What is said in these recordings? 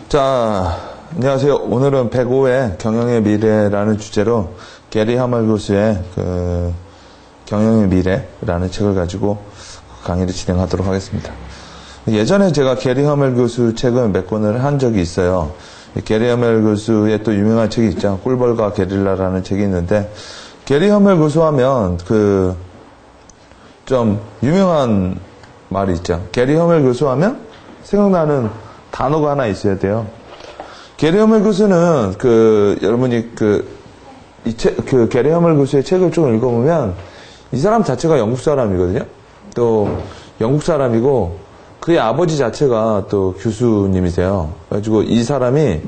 자, 안녕하세요. 오늘은 105회 경영의 미래라는 주제로 게리 하멀 교수의 경영의 미래라는 책을 가지고 강의를 진행하도록 하겠습니다. 예전에 제가 게리 하멀 교수 책을 몇 권을 한 적이 있어요. 게리 하멀 교수의 또 유명한 책이 있죠. 꿀벌과 게릴라라는 책이 있는데, 게리 하멀 교수 하면 좀 유명한 말이 있죠. 게리 하멀 교수 하면 생각나는 단어가 하나 있어야 돼요. 게리 하멀 교수는 여러분이 게리 하멀 교수의 책을 좀 읽어보면 이 사람 자체가 영국 사람이거든요. 또 영국 사람이고 그의 아버지 자체가 또 교수님이세요. 그래가지고 이 사람이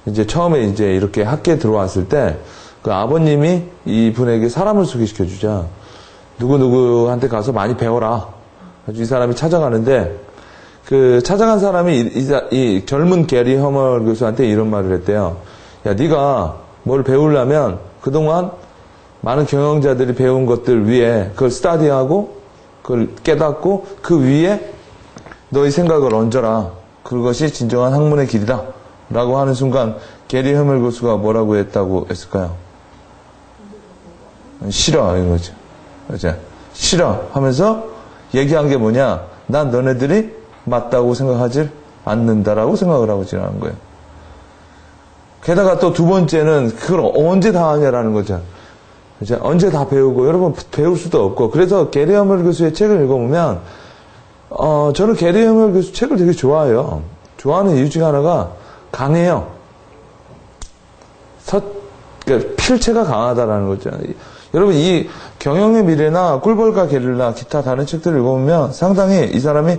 이제 처음에 이제 이렇게 학교에 들어왔을 때 그 아버님이 이분에게 사람을 소개시켜 주자. 누구누구한테 가서 많이 배워라. 그래가지고 이 사람이 찾아가는데 찾아간 사람이 이 젊은 게리 하멀 교수한테 이런 말을 했대요. 야, 네가 뭘 배우려면 그동안 많은 경영자들이 배운 것들 위에 그걸 스타디하고 그걸 깨닫고 그 위에 너의 생각을 얹어라. 그것이 진정한 학문의 길이다. 라고 하는 순간 게리 하멀 교수가 뭐라고 했다고 했을까요? 싫어 이거죠. 그죠? 싫어 하면서 얘기한 게 뭐냐? 난 너네들이 맞다고 생각하지 않는다라고 생각을 하고 지나는 거예요. 게다가 또 두 번째는 그걸 언제 다 하냐라는 거죠. 이제 언제 다 배우고 여러분 배울 수도 없고. 그래서 게리 하멀 교수의 책을 읽어보면 저는 게리 하멀 교수 책을 되게 좋아해요. 좋아하는 이유 중에 하나가 강해요. 필체가 강하다라는 거죠. 여러분 이 경영의 미래나 꿀벌과 게릴라 기타 다른 책들을 읽어보면 상당히 이 사람이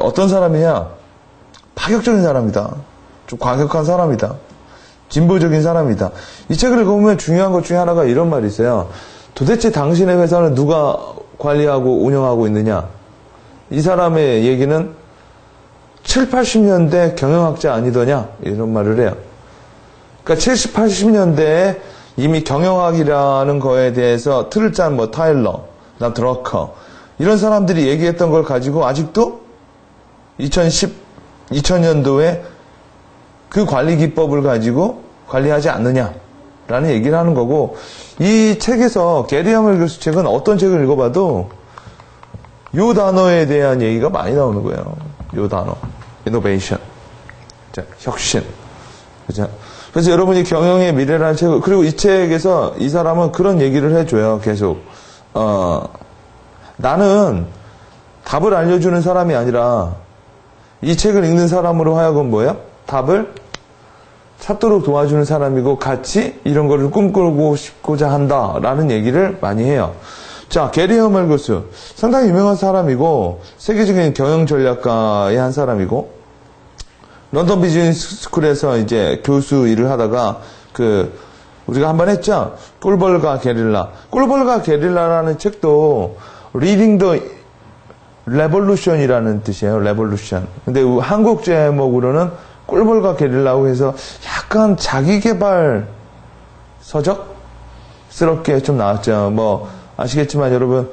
어떤 사람이냐? 파격적인 사람이다. 좀 과격한 사람이다. 진보적인 사람이다. 이 책을 읽어보면 중요한 것 중에 하나가 이런 말이 있어요. 도대체 당신의 회사는 누가 관리하고 운영하고 있느냐? 이 사람의 얘기는 7, 80년대 경영학자 아니더냐? 이런 말을 해요. 그러니까 70, 80년대에 이미 경영학이라는 거에 대해서 틀을 짠 타일러, 드러커 이런 사람들이 얘기했던 걸 가지고 아직도 2000년도에 그 관리 기법을 가지고 관리하지 않느냐라는 얘기를 하는 거고, 이 책에서 게리 하멀 교수 책은 어떤 책을 읽어봐도 요 단어에 대한 얘기가 많이 나오는 거예요. 요 단어. innovation. 혁신. 그죠? 그래서 여러분이 경영의 미래라는 책을, 그리고 이 책에서 이 사람은 그런 얘기를 해줘요. 계속. 나는 답을 알려주는 사람이 아니라 이 책을 읽는 사람으로 하여금 뭐예요? 답을 찾도록 도와주는 사람이고 같이 이런 거를 꿈꾸고 싶고자 한다라는 얘기를 많이 해요. 자, 게리 하멀 교수. 상당히 유명한 사람이고 세계적인 경영 전략가의 한 사람이고 런던 비즈니스 스쿨에서 이제 교수 일을 하다가 우리가 한번 했죠? 꿀벌과 게릴라. 꿀벌과 게릴라라는 책도 Reading the Revolution이라는 뜻이에요. Revolution. 근데 한국 제목으로는 꿀벌과 게릴라고 해서 약간 자기개발 서적스럽게 좀 나왔죠. 아시겠지만 여러분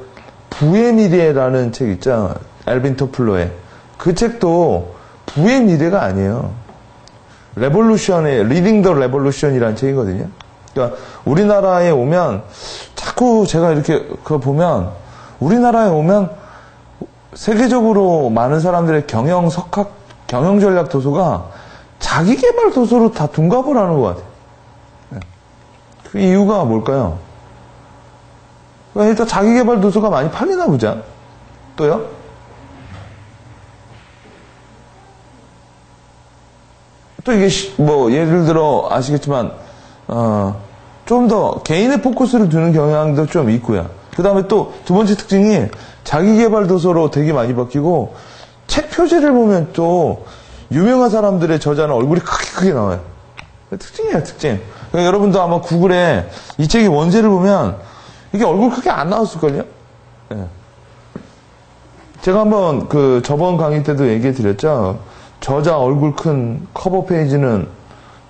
부의 미래라는 책 있죠. 엘빈 토플러의. 그 책도 부의 미래가 아니에요. 레볼루션의 Reading the Revolution이라는 책이거든요. 그러니까 우리나라에 오면 자꾸 제가 이렇게 그거 보면 우리나라에 오면 세계적으로 많은 사람들의 경영 전략 도서가 자기개발 도서로 다 둔갑을 하는 것 같아요. 그 이유가 뭘까요? 일단 자기개발 도서가 많이 팔리나 보자. 또요? 또 이게 예를 들어 아시겠지만 좀 더 개인의 포커스를 두는 경향도 좀 있고요. 그 다음에 또 두 번째 특징이 자기개발 도서로 되게 많이 바뀌고 책 표지를 보면 또 유명한 사람들의 저자는 얼굴이 크게 나와요. 특징이에요, 특징. 그러니까 여러분도 아마 구글에 이 책의 원제를 보면 이게 얼굴 크게 안 나왔을걸요? 네. 제가 한번 저번 강의 때도 얘기해 드렸죠. 저자 얼굴 큰 커버 페이지는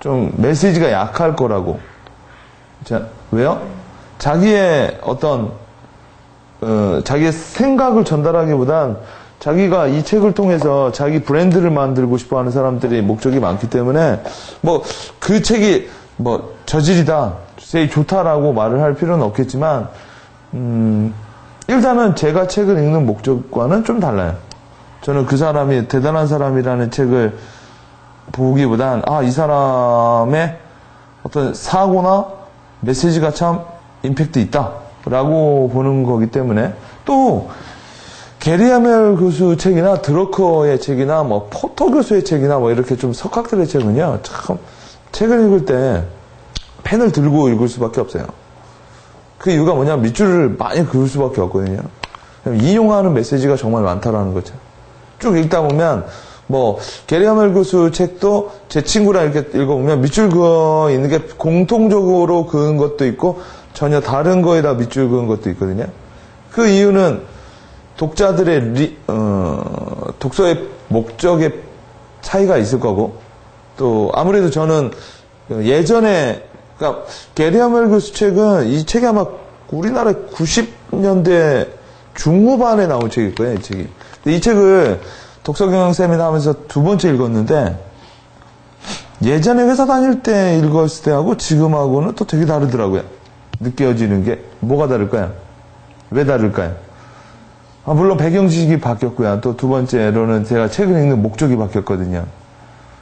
좀 메시지가 약할 거라고. 자, 왜요? 자기의 자기의 생각을 전달하기보단 자기가 이 책을 통해서 자기 브랜드를 만들고 싶어 하는 사람들이 목적이 많기 때문에, 뭐, 그 책이 뭐, 저질이다, 세이 좋다라고 말을 할 필요는 없겠지만, 일단은 제가 책을 읽는 목적과는 좀 달라요. 저는 그 사람이 대단한 사람이라는 책을 보기보단, 이 사람의 어떤 사고나 메시지가 참 임팩트 있다. 라고 보는 거기 때문에, 또, 게리 하멜 교수 책이나 드러커의 책이나 뭐 포터 교수의 책이나 뭐 이렇게 좀 석학들의 책은요, 참, 책을 읽을 때 펜을 들고 읽을 수밖에 없어요. 그 이유가 뭐냐, 밑줄을 많이 그을 수밖에 없거든요. 인용하는 메시지가 정말 많다라는 거죠. 쭉 읽다 보면, 뭐, 게리 하멜 교수 책도 제 친구랑 이렇게 읽어보면 밑줄 그어 있는 게 공통적으로 그은 것도 있고, 전혀 다른 거에다 밑줄 그은 것도 있거든요. 그 이유는 독자들의 독서의 목적의 차이가 있을 거고, 또 아무래도 저는 예전에, 그러니까 게리 하멜 교수 책은, 이 책이 아마 우리나라 90년대 중후반에 나온 책일 거예요, 이 책이. 근데 이 책을 독서 경영 세미나 하면서 두 번째 읽었는데, 예전에 회사 다닐 때 읽었을 때하고 지금하고는 또 되게 다르더라고요. 느껴지는 게. 뭐가 다를까요? 왜 다를까요? 물론 배경 지식이 바뀌었고요. 또 두 번째로는 제가 책을 읽는 목적이 바뀌었거든요.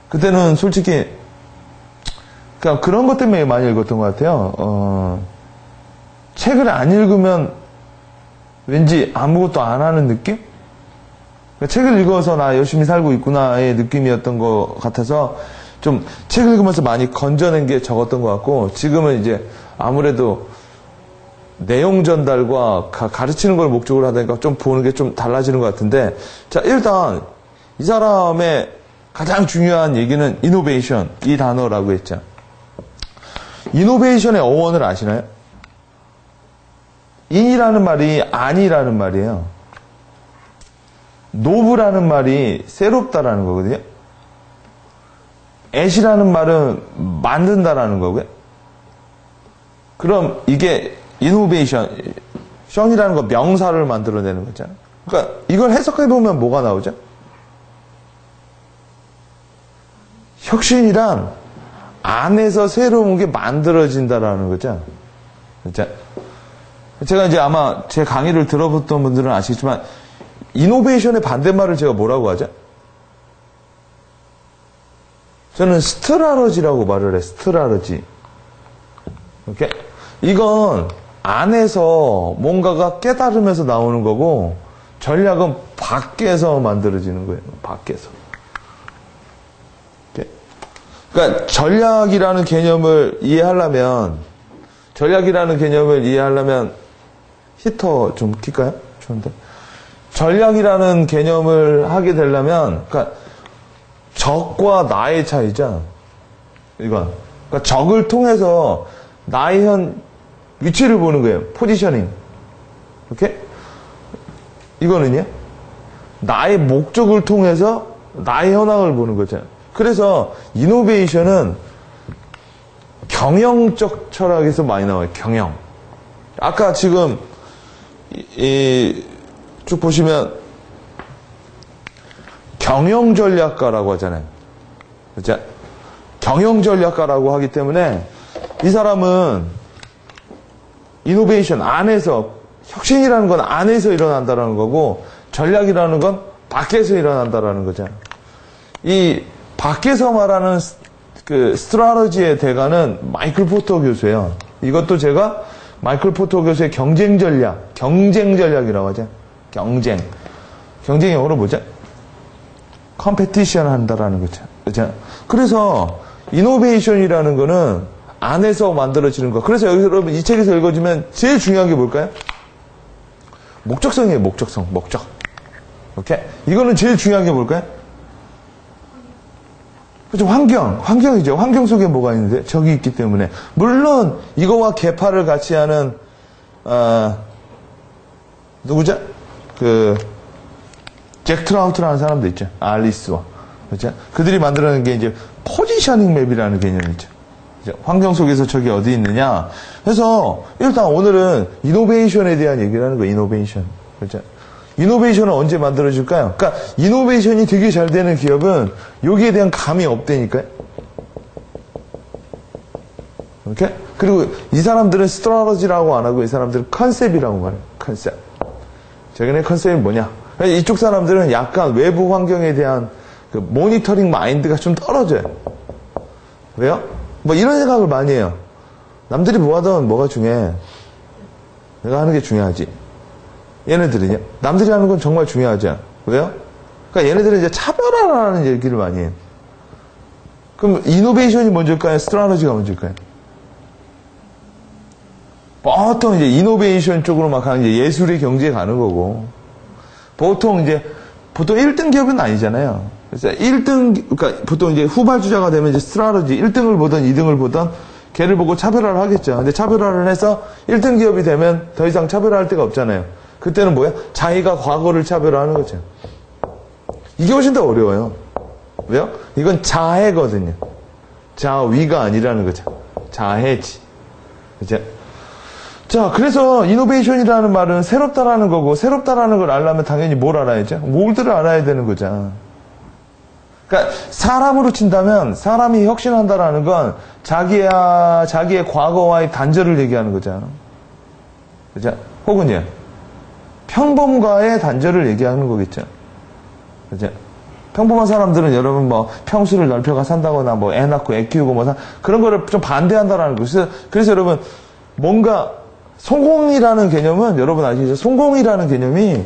그때는 솔직히, 그냥 그런 것 때문에 많이 읽었던 것 같아요. 책을 안 읽으면 왠지 아무것도 안 하는 느낌? 그러니까 책을 읽어서 나 열심히 살고 있구나의 느낌이었던 것 같아서 좀 책을 읽으면서 많이 건져낸 게 적었던 것 같고, 지금은 이제 아무래도 내용 전달과 가르치는 걸 목적으로 하다니까 좀 보는 게 좀 달라지는 것 같은데, 자, 일단 이 사람의 가장 중요한 얘기는 이노베이션, 이 단어라고 했죠. 이노베이션의 어원을 아시나요? 인이라는 말이 아니라는 말이에요. 노브라는 말이 새롭다라는 거거든요. 앳이라는 말은 만든다라는 거고요. 그럼 이게 이노베이션, 션이라는 거 명사를 만들어내는 거잖아요. 그러니까 이걸 해석해보면 뭐가 나오죠? 혁신이란 안에서 새로운 게 만들어진다라는 거죠. 그렇죠? 제가 이제 아마 제 강의를 들어봤던 분들은 아시겠지만, 이노베이션의 반대말을 제가 뭐라고 하죠? 저는 스트라러지라고 말을 해, 스트라러지. 오케이? 이건 안에서 뭔가가 깨달으면서 나오는 거고, 전략은 밖에서 만들어지는 거예요. 밖에서. 오케이? 그러니까 전략이라는 개념을 이해하려면 히터 좀 킬까요? 좋은데. 전략이라는 개념을 하게 되려면, 그러니까 적과 나의 차이죠. 이건. 그러니까 적을 통해서 나의 현 위치를 보는 거예요. 포지셔닝. 오케이? 이거는요. 나의 목적을 통해서 나의 현황을 보는 거죠. 그래서 이노베이션은 경영적 철학에서 많이 나와요. 경영. 아까 지금 쭉 보시면 경영 전략가라고 하잖아요. 그렇죠? 경영 전략가라고 하기 때문에 이 사람은 이노베이션 안에서, 혁신이라는 건 안에서 일어난다라는 거고, 전략이라는 건 밖에서 일어난다라는 거죠. 이 밖에서 말하는 그 스트라러지의 대가는 마이클 포터 교수예요. 이것도 제가 마이클 포터 교수의 경쟁 전략이라고 하죠. 경쟁이 영어로 뭐죠? 컴페티션 한다라는 거죠. 그렇죠? 그래서 이노베이션이라는 거는 안에서 만들어지는 거. 그래서 여기서 여러분 이 책에서 읽어주면 제일 중요한 게 뭘까요? 목적성이에요. 목적. 오케이? 이거는 제일 중요한 게 뭘까요? 그렇죠? 환경이죠. 환경 속에 뭐가 있는데? 적이 있기 때문에. 물론 이거와 개파를 같이 하는 누구죠? 잭 트라우트라는 사람도 있죠. 알리스와. 그렇죠? 그들이 만들어낸 게 이제 포지셔닝 맵이라는 개념이죠. 환경 속에서 적이 어디 있느냐. 그래서 일단 오늘은 이노베이션에 대한 얘기를 하는 거예요. 이노베이션. 그렇죠? 이노베이션은 언제 만들어질까요? 그러니까 이노베이션이 되게 잘 되는 기업은 여기에 대한 감이 없다니까요. 이렇게? 그리고 이 사람들은 스트라테지라고 안 하고 이 사람들은 컨셉이라고 말해요. 컨셉. 자기네 컨셉이 뭐냐? 이쪽 사람들은 약간 외부 환경에 대한 그 모니터링 마인드가 좀 떨어져요. 왜요? 뭐 이런 생각을 많이 해요. 남들이 뭐 하든 뭐가 중요해. 내가 하는 게 중요하지. 얘네들은요. 남들이 하는 건 정말 중요하지 않아. 왜요? 그러니까 얘네들은 이제 차별화라는 얘기를 많이 해요. 그럼 이노베이션이 먼저일까요? 스트라테지가 먼저일까요? 보통 이제 이노베이션 쪽으로 막 가는 이제 예술의 경지에 가는 거고, 보통 1등 기업은 아니잖아요. 그래서 1등, 그러니까 보통 이제 후발주자가 되면 이제 스트라테지 1등을 보던 2등을 보던 걔를 보고 차별화를 하겠죠. 근데 차별화를 해서 1등 기업이 되면 더 이상 차별화할 데가 없잖아요. 그때는 뭐야? 자기가 과거를 차별화하는 거죠. 이게 훨씬 더 어려워요. 왜요? 이건 자해거든요. 자위가 아니라는 거죠. 자해지. 그죠? 자, 그래서 이노베이션이라는 말은 새롭다라는 거고, 새롭다라는 걸 알려면 당연히 뭘 알아야죠? 몰드를 알아야 되는 거죠. 그러니까 사람으로 친다면 사람이 혁신한다라는 건 자기의 과거와의 단절을 얘기하는 거죠. 그죠? 혹은요, 평범과의 단절을 얘기하는 거겠죠. 그죠? 평범한 사람들은 여러분 뭐 평수를 넓혀가 산다거나 뭐 애 낳고 애 키우고 뭐 그런 거를 좀 반대한다라는 거죠. 그래서 여러분 뭔가 성공이라는 개념은 여러분 아시죠? 성공이라는 개념이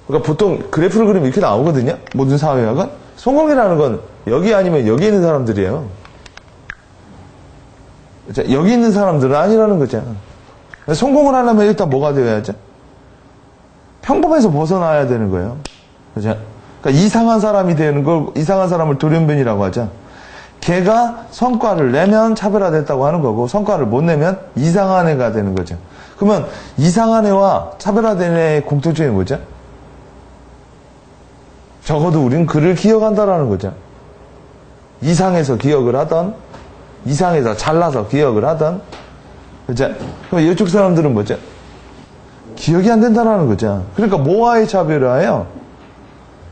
그러니까 보통 그래프를 그리면 이렇게 나오거든요. 모든 사회학은 성공이라는 건 여기 아니면 여기 있는 사람들이에요. 여기 있는 사람들은 아니라는 거죠. 성공을 하려면 일단 뭐가 되어야죠? 평범해서 벗어나야 되는 거예요. 그죠? 그러니까 이상한 사람이 되는 걸 이상한 사람을 돌연변이라고 하죠. 걔가 성과를 내면 차별화됐다고 하는 거고 성과를 못 내면 이상한 애가 되는 거죠. 그러면 이상한 애와 차별화된 애의 공통점이 뭐죠? 적어도 우리는 그를 기억한다라는 거죠. 이상해서 기억을 하던 이상해서 잘나서 기억을 하던 그죠? 그럼 이쪽 사람들은 뭐죠? 기억이 안 된다라는 거죠. 그러니까 뭐와의 차별화예요?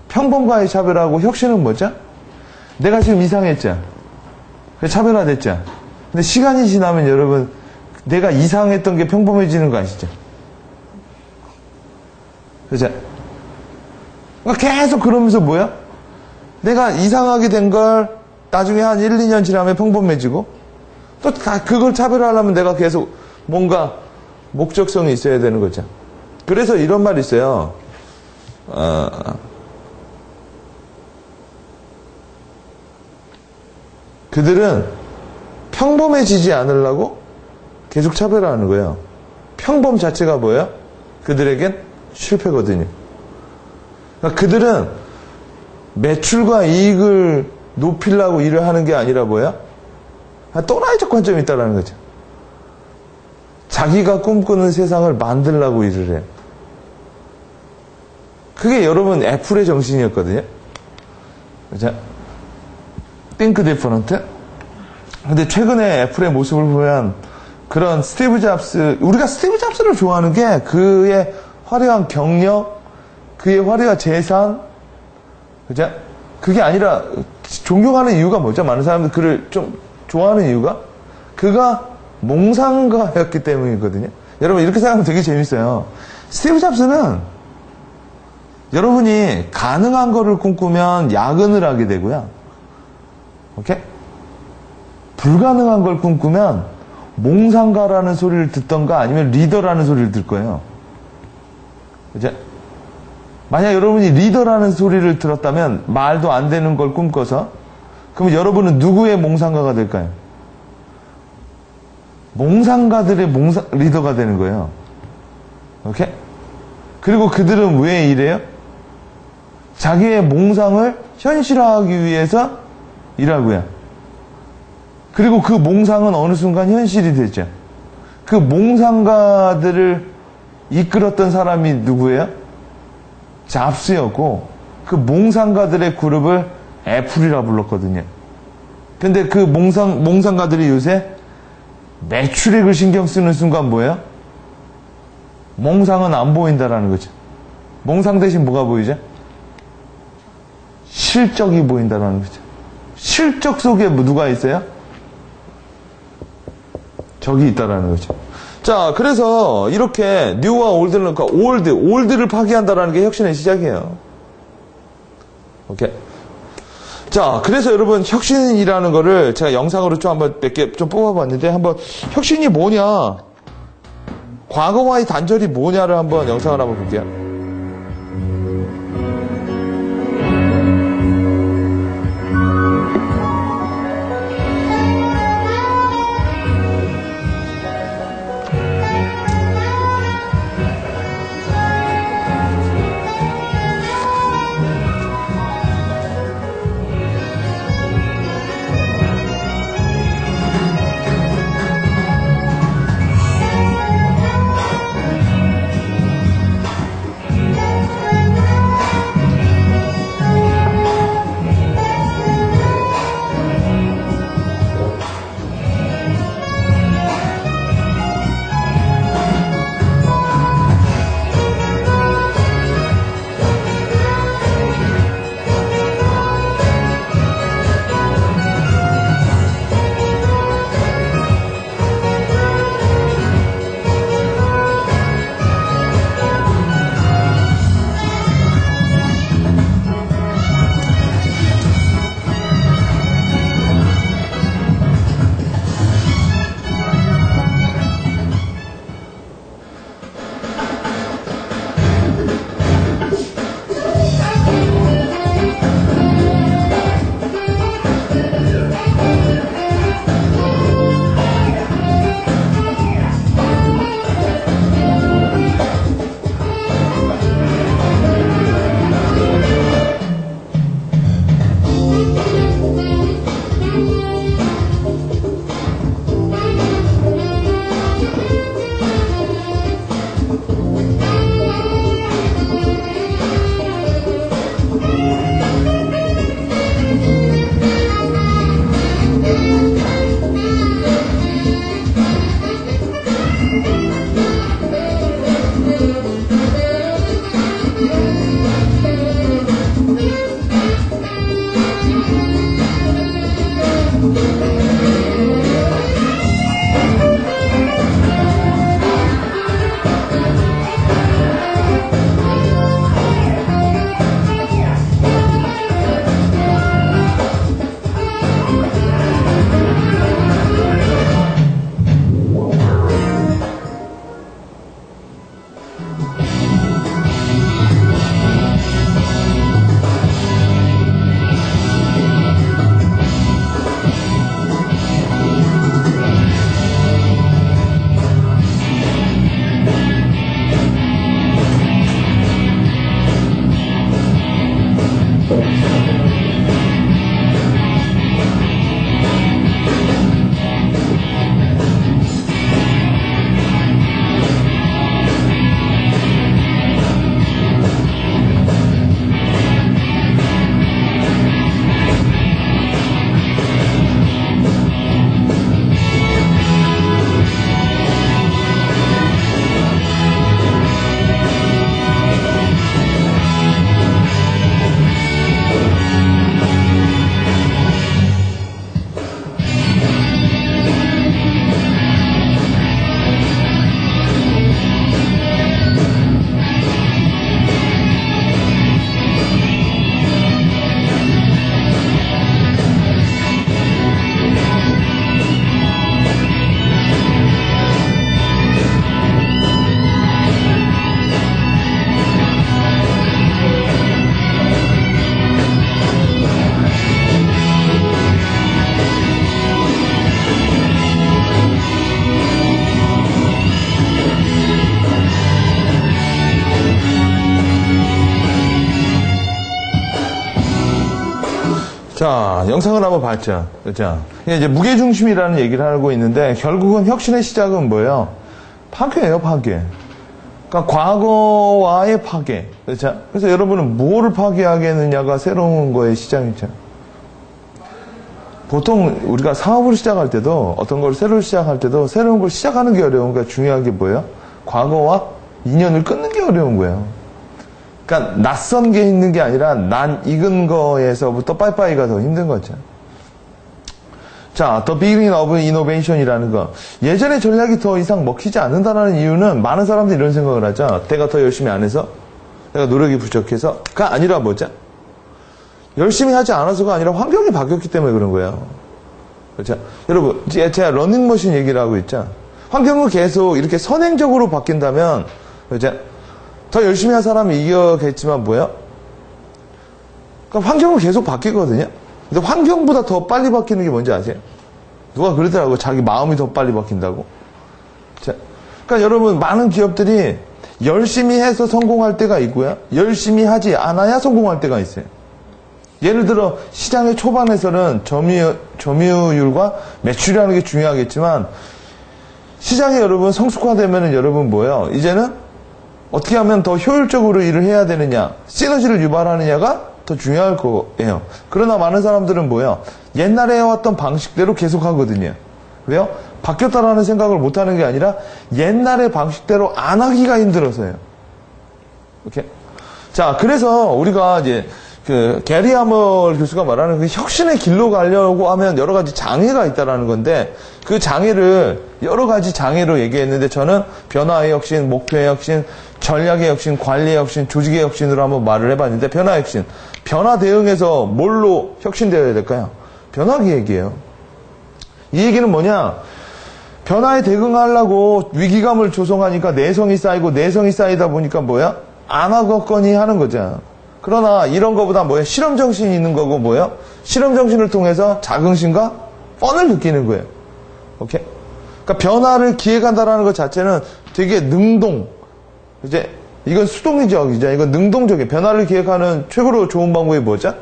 평범과의 차별화하고 혁신은 뭐죠? 내가 지금 이상했죠? 차별화됐죠? 근데 시간이 지나면 여러분, 내가 이상했던 게 평범해지는 거 아시죠? 그죠? 그러니까 계속 그러면서 뭐야? 내가 이상하게 된 걸 나중에 한 1, 2년 지나면 평범해지고, 또 그걸 차별화하려면 내가 계속 뭔가 목적성이 있어야 되는 거죠. 그래서 이런 말이 있어요. 그들은 평범해지지 않으려고 계속 차별화하는 거예요. 평범 자체가 뭐예요? 그들에겐 실패거든요. 그러니까 그들은 매출과 이익을 높이려고 일을 하는 게 아니라 뭐야? 또라이적 관점이 있다는 거죠. 자기가 꿈꾸는 세상을 만들려고 일을 해요. 그게 여러분 애플의 정신이었거든요. 그죠? Think different. 근데 최근에 애플의 모습을 보면 그런 스티브 잡스, 우리가 스티브 잡스를 좋아하는 게 그의 화려한 경력, 그의 화려한 재산, 그죠? 그게 아니라 존경하는 이유가 뭐죠? 많은 사람들 그를 좀 좋아하는 이유가 그가 몽상가였기 때문이거든요. 여러분 이렇게 생각하면 되게 재밌어요. 스티브 잡스는 여러분이 가능한 거를 꿈꾸면 야근을 하게 되고요. 오케이? 불가능한 걸 꿈꾸면 몽상가라는 소리를 듣던가 아니면 리더라는 소리를 들 거예요. 그죠? 만약 여러분이 리더라는 소리를 들었다면 말도 안 되는 걸 꿈꿔서 그러면 여러분은 누구의 몽상가가 될까요? 몽상가들의 리더가 되는 거예요. 오케이? 그리고 그들은 왜 이래요? 자기의 몽상을 현실화하기 위해서 일하고요. 그리고 그 몽상은 어느 순간 현실이 되죠. 그 몽상가들을 이끌었던 사람이 누구예요? 잡스였고 그 몽상가들의 그룹을 애플이라 불렀거든요. 근데 그 몽상가들이 요새 매출액을 신경 쓰는 순간 뭐예요? 몽상은 안 보인다라는 거죠. 몽상 대신 뭐가 보이죠? 실적이 보인다라는 거죠. 실적 속에 누가 있어요? 적이 있다라는 거죠. 자, 그래서 이렇게 뉴와 올드를 넣고 올드를 파괴한다라는 게 혁신의 시작이에요. 오케이. 자, 그래서 여러분 혁신이라는 거를 제가 영상으로 좀 한번 몇 개 좀 뽑아봤는데 한번 혁신이 뭐냐, 과거와의 단절이 뭐냐를 한번 영상을 한번 볼게요. 자, 영상을 한번 봤죠. 그죠? 이제 무게중심이라는 얘기를 하고 있는데, 결국은 혁신의 시작은 뭐예요? 파괴예요, 파괴. 그러니까 과거와의 파괴. 그렇죠? 그래서 여러분은 무엇을 파괴하겠느냐가 새로운 거의 시작이죠. 보통 우리가 사업을 시작할 때도, 어떤 걸 새로 시작할 때도 새로운 걸 시작하는 게 어려운 게 중요한 게 뭐예요? 과거와 인연을 끊는 게 어려운 거예요. 그러니까 낯선 게 힘든 게 아니라 난 익은 거에서부터 빠이빠이가 더 힘든 거죠. 자, The Beginning of Innovation이라는 거. 예전에 전략이 더 이상 먹히지 않는다는 이유는 많은 사람들이 이런 생각을 하죠. 내가 더 열심히 안 해서, 내가 노력이 부족해서가 아니라 뭐죠? 열심히 하지 않아서가 아니라 환경이 바뀌었기 때문에 그런 거예요. 그렇죠? 여러분, 제가 러닝머신 얘기를 하고 있죠. 환경은 계속 이렇게 선행적으로 바뀐다면, 그렇죠? 더 열심히 한 사람이 이겨겠지만 뭐예요? 그러니까 환경은 계속 바뀌거든요. 근데 환경보다 더 빨리 바뀌는 게 뭔지 아세요? 누가 그러더라고요. 자기 마음이 더 빨리 바뀐다고. 자, 그러니까 여러분, 많은 기업들이 열심히 해서 성공할 때가 있고요. 열심히 하지 않아야 성공할 때가 있어요. 예를 들어 시장의 초반에서는 점유율과 매출이라는 게 중요하겠지만 시장에 여러분 성숙화되면은 여러분 뭐예요? 이제는 어떻게 하면 더 효율적으로 일을 해야 되느냐, 시너지를 유발하느냐가 더 중요할 거예요. 그러나 많은 사람들은 뭐예요? 옛날에 해왔던 방식대로 계속 하거든요. 왜요? 바뀌었다라는 생각을 못 하는 게 아니라 옛날의 방식대로 안 하기가 힘들어서요. 오케이? 자, 그래서 우리가 이제 그 게리 하멀 교수가 말하는 그 혁신의 길로 가려고 하면 여러 가지 장애가 있다라는 건데 그 장애를 여러 가지 장애로 얘기했는데 저는 변화의 혁신, 목표의 혁신, 전략의 혁신, 관리의 혁신, 조직의 혁신으로 한번 말을 해봤는데 변화의 혁신. 변화 대응에서 뭘로 혁신되어야 될까요? 변화 기획이에요. 이 얘기는 뭐냐? 변화에 대응하려고 위기감을 조성하니까 내성이 쌓이고 내성이 쌓이다 보니까 뭐야? 안 하겠거니 하는 거죠. 그러나 이런 거보다 뭐야? 실험정신이 있는 거고 뭐야? 실험정신을 통해서 자긍심과 펀을 느끼는 거예요. 오케이? 그러니까 변화를 기획한다라는 것 자체는 되게 능동. 이제 이건 수동이죠. 이제 이건 능동적인 변화를 기획하는 최고로 좋은 방법이 뭐죠?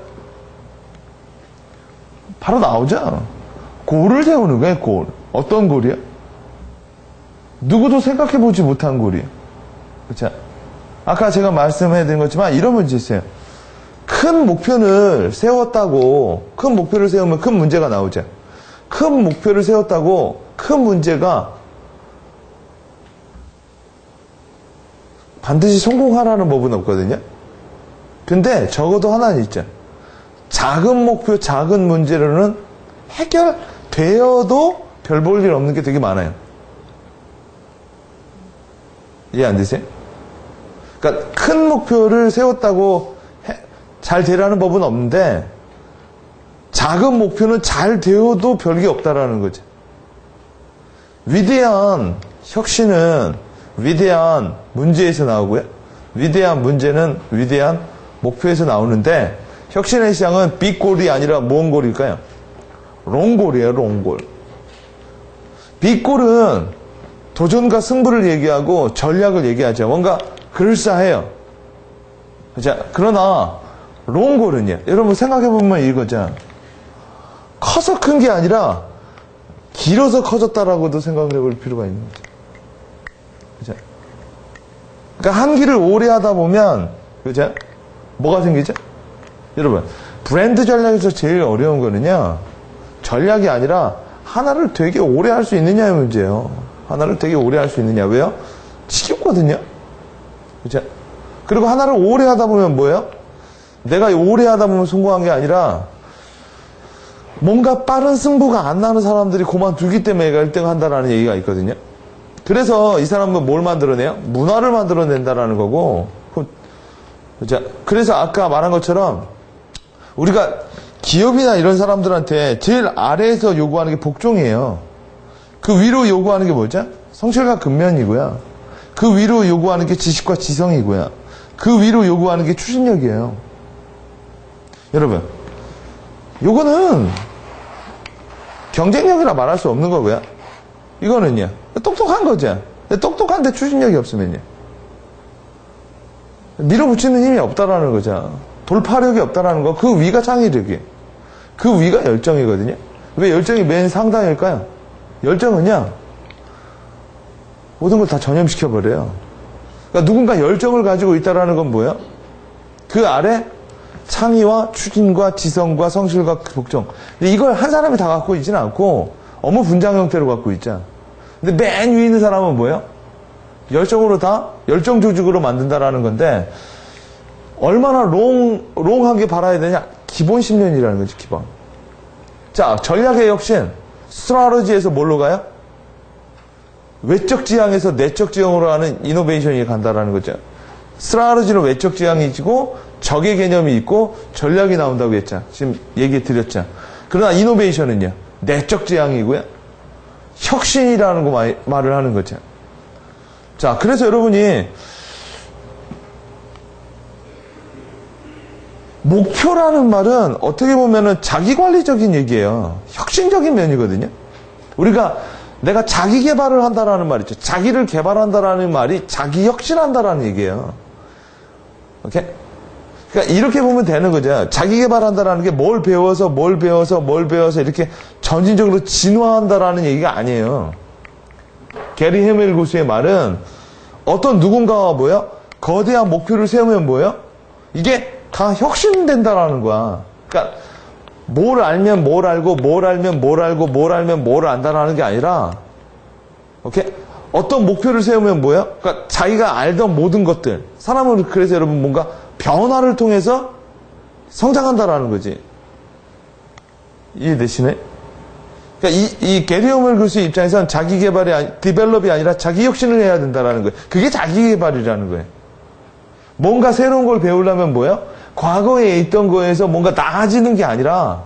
바로 나오죠. 골을 세우는 거예요. 골. 어떤 골이요? 누구도 생각해보지 못한 골이에요. 그렇죠? 아까 제가 말씀해드린 것지만 이런 문제 있어요. 큰 목표를 세웠다고 큰 목표를 세우면 큰 문제가 나오죠. 큰 목표를 세웠다고 큰 문제가 반드시 성공하라는 법은 없거든요. 근데 적어도 하나는 있죠. 작은 목표, 작은 문제로는 해결되어도 별 볼 일 없는 게 되게 많아요. 이해 안 되세요? 그러니까 큰 목표를 세웠다고 잘 되라는 법은 없는데 작은 목표는 잘 되어도 별게 없다라는 거죠. 위대한 혁신은 위대한 문제에서 나오고요. 위대한 문제는 위대한 목표에서 나오는데 혁신의 시장은 빅골이 아니라 뭔 골일까요? 롱골이에요. 롱골. 빅골은 도전과 승부를 얘기하고 전략을 얘기하죠. 뭔가 그럴싸해요. 자, 그러나 롱골은요. 여러분 생각해보면 이거죠. 커서 큰 게 아니라 길어서 커졌다라고도 생각을 해볼 필요가 있는 거죠. 그죠? 그러니까 한 길을 오래 하다 보면, 그죠? 뭐가 생기죠? 여러분, 브랜드 전략에서 제일 어려운 거는요, 전략이 아니라 하나를 되게 오래 할 수 있느냐의 문제예요. 하나를 되게 오래 할 수 있느냐. 왜요? 지겹거든요? 그죠? 그리고 하나를 오래 하다 보면 뭐예요? 내가 오래 하다 보면 성공한 게 아니라, 뭔가 빠른 승부가 안 나는 사람들이 그만두기 때문에 얘가 1등 한다라는 얘기가 있거든요. 그래서 이 사람은 뭘 만들어내요? 문화를 만들어낸다라는 거고, 그래서 아까 말한 것처럼 우리가 기업이나 이런 사람들한테 제일 아래에서 요구하는 게 복종이에요. 그 위로 요구하는 게 뭐죠? 성실과 근면이고요. 그 위로 요구하는 게 지식과 지성이고요. 그 위로 요구하는 게 추진력이에요. 여러분, 요거는 경쟁력이라 말할 수 없는 거고요. 이거는요, 똑똑한 거죠. 똑똑한데 추진력이 없으면요, 밀어붙이는 힘이 없다라는 거죠. 돌파력이 없다라는 거. 그 위가 창의력이에요. 그 위가 열정이거든요. 왜 열정이 맨 상당일까요? 열정은요, 모든 걸 다 전염시켜버려요. 그러니까 누군가 열정을 가지고 있다라는 건 뭐예요? 그 아래 창의와 추진과 지성과 성실과 복종. 이걸 한 사람이 다 갖고 있지는 않고 업무 분장 형태로 갖고 있죠. 근데 맨 위에 있는 사람은 뭐예요? 열정으로 다 열정 조직으로 만든다라는 건데 얼마나 롱하게 바라야 되냐? 기본 10년이라는 거지, 기본. 자, 전략의 혁신, 스트라테지에서 뭘로 가요? 외적 지향에서 내적 지향으로 하는 이노베이션이 간다라는 거죠. 스트라테지는 외적 지향이지고 적의 개념이 있고 전략이 나온다고 했죠. 지금 얘기 드렸죠. 그러나 이노베이션은요, 내적 지향이고요. 혁신이라는 거 말을 하는 거죠. 자, 그래서 여러분이 목표라는 말은 어떻게 보면은 자기관리적인 얘기예요. 혁신적인 면이거든요. 우리가 내가 자기 개발을 한다라는 말 있죠. 자기를 개발한다라는 말이 자기 혁신한다라는 얘기예요. 오케이? 그러니까 이렇게 보면 되는 거죠. 자기 개발한다라는 게 뭘 배워서 이렇게 점진적으로 진화한다라는 얘기가 아니에요. 게리 헤멜 교수의 말은 어떤 누군가가 뭐야? 거대한 목표를 세우면 뭐예요? 이게 다 혁신된다라는 거야. 그러니까 뭘 알면 뭘 알고, 뭘 알면 뭘 알고, 뭘 알면 뭘 안다라는 게 아니라, 오케이? 어떤 목표를 세우면 뭐예요? 그러니까 자기가 알던 모든 것들. 사람은 그래서 여러분 뭔가 변화를 통해서 성장한다라는 거지. 이해되시네? 그러니까 이 게리 헤멜 교수의 입장에서는 자기 개발이 디벨롭이 아니라 자기 혁신을 해야 된다라는 거예요. 그게 자기 개발이라는 거예요. 뭔가 새로운 걸 배우려면 뭐예요? 과거에 있던 거에서 뭔가 나아지는 게 아니라